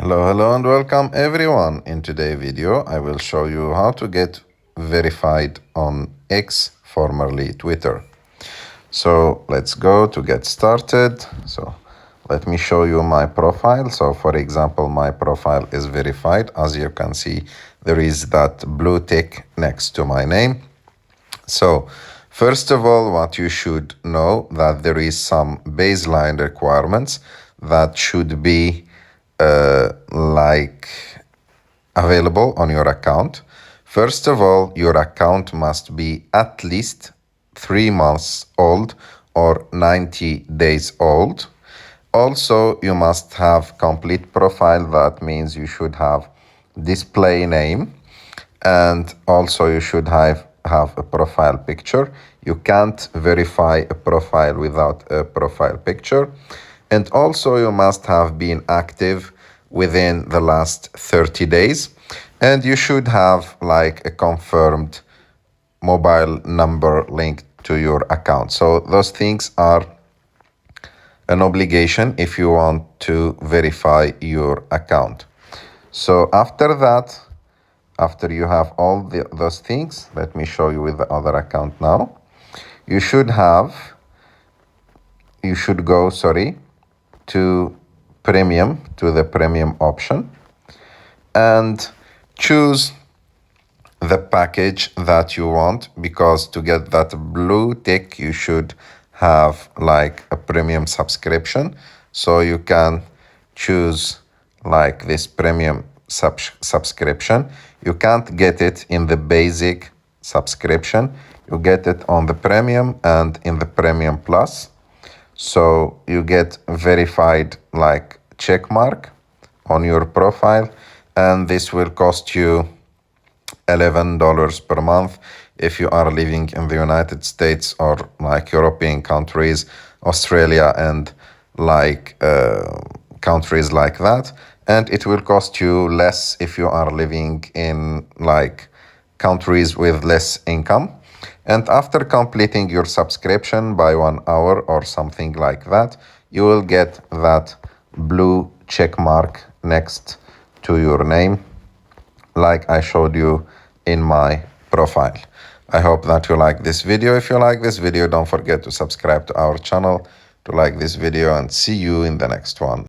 Hello and welcome everyone. In today's video I will show you how to get verified on X, formerly Twitter. So let's go to get started. So let me show you my profile. So for example, my profile is verified. As you can see, there is that blue tick next to my name. So first of all, what you should know that there is some baseline requirements that should be available on your account. First of all, your account must be at least 3 months old or 90 days old. Also, you must have complete profile. That means you should have display name, and also you should have a profile picture. You can't verify a profile without a profile picture. And also you must have been active within the last 30 days. And you should have like a confirmed mobile number linked to your account. So those things are an obligation if you want to verify your account. So after that, after you have all those things, let me show you with the other account now. You should go to premium, to the premium option, and choose the package that you want, because to get that blue tick you should have like a premium subscription. So you can choose like this premium subscription. You can't get it in the basic subscription. You get it on the premium and in the premium plus. So you get verified like checkmark on your profile, and this will cost you $11 per month if you are living in the United States or like European countries, Australia, and like countries like that. And it will cost you less if you are living in like countries with less income. And after completing your subscription by 1 hour or something like that, you will get that blue check mark next to your name, like I showed you in my profile. I hope that you like this video. If you like this video, don't forget to subscribe to our channel, to like this video, and see you in the next one.